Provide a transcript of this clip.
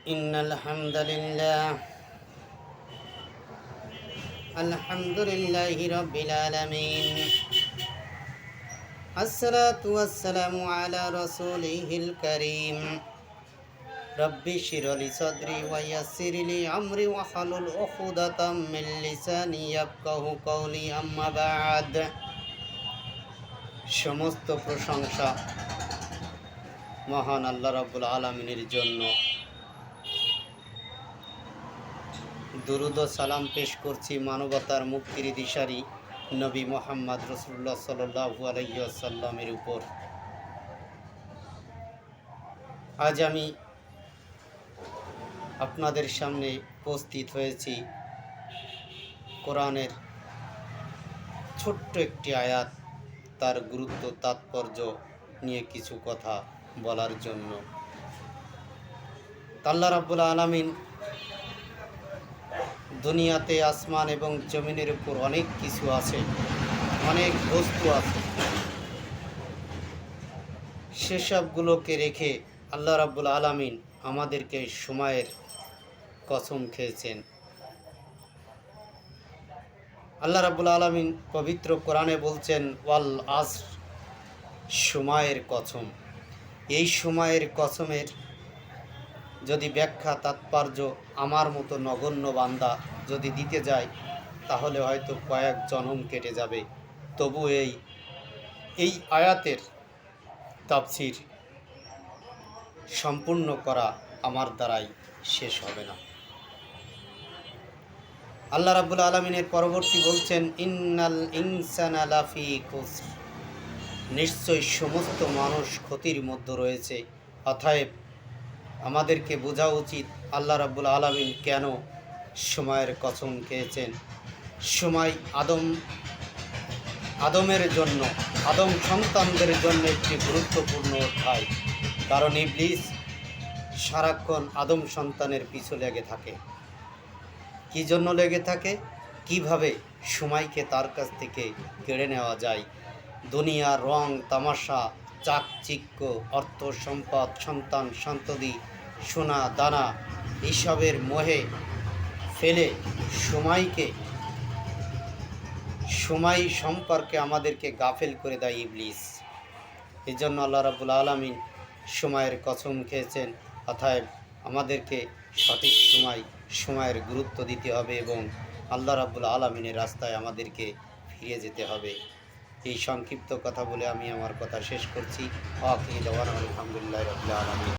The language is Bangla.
إن الحمد لله رب العالمين. الصلاة والسلام على رسوله الكريم. رب اشرح لي صدري ويسر لي أمري واحلل عقدة من لساني يفقهوا قولي. أما بعد. সমস্ত প্রশংসা মহান আল্লাহ রাব্বুল আলামিনের জন্য। দুরুদ ও সালাম পেশ করছি মানবতার মুক্তির দিশারি নবী মুহাম্মদ রাসূলুল্লাহ সাল্লাল্লাহু আলাইহি ওয়াসাল্লামের উপর। আজ আমি আপনাদের সামনে উপস্থিত হয়েছি কোরআনের ছোট্ট একটি আয়াত, তার গুরুত্ব তাৎপর্য নিয়ে কিছু কথা বলার জন্য। আল্লাহ রাব্বুল আলামিন দুনিয়াতে আসমান এবং জমিনের উপর অনেক কিছু আছে, অনেক বস্তু আছে। সেসবগুলোকে রেখে আল্লাহ রাব্বুল আলামিন আমাদেরকে সময়ের কসম খেয়েছেন। আল্লাহ রাব্বুল আলামিন পবিত্র কোরআনে বলছেন, ওয়াল আসর, সময়ের কসম। এই সময়ের কসমের যদি ব্যাখ্যা তাৎপর্য আমার মতো নগণ্য বান্দা যদি দিতে যায়, তাহলে হয়তো কয়েক জন্ম কেটে যাবে, তবু এই আয়াতের তাফসীর সম্পূর্ণ করা আমার দ্বারাই শেষ হবে না। আল্লাহ রাব্বুল আলামিনের পরবর্তী বলছেন, ইন্নাল ইনসানা লাফি খুসর, নিশ্চয়ই সমস্ত মানুষ ক্ষতির মধ্যে রয়েছে। অতএব আমাদেরকে বোঝা উচিত আল্লাহ রাব্বুল আলামিন কেন সময়ের কসম খেয়েছেন। সময় আদমের জন্য, আদম সন্তানদের জন্য একটি গুরুত্বপূর্ণ অধ্যায়। কারণ ইবলিস সারাক্ষণ আদম সন্তানের পিছু লেগে থাকে। কী জন্য লেগে থাকে? কিভাবে সময়কে তার কাছ থেকে কেড়ে নেওয়া যায়। দুনিয়ার রং তামাশা, চাকচিক্য, অর্থ সম্পদ, সন্তান সন্ততি, সোনা দানা, এইসবের মোহে ফেলে সময় সম্পর্কে আমাদেরকে গাফেল করে দেয় ইবলিস। এই জন্য আল্লাহ রাব্বুল আলামিন সময়ের কসম খেয়েছেন। অতএব আমাদেরকে সঠিক সময়ের গুরুত্ব দিতে হবে এবং আল্লাহ রাব্বুল আলামিনের রাস্তায় আমাদেরকে ফিরে যেতে হবে। এই সংক্ষিপ্ত কথা বলে আমি আমার কথা শেষ করছি। আখির দাওয়ানা আলহামদুলিল্লাহি রাব্বিল আলামিন।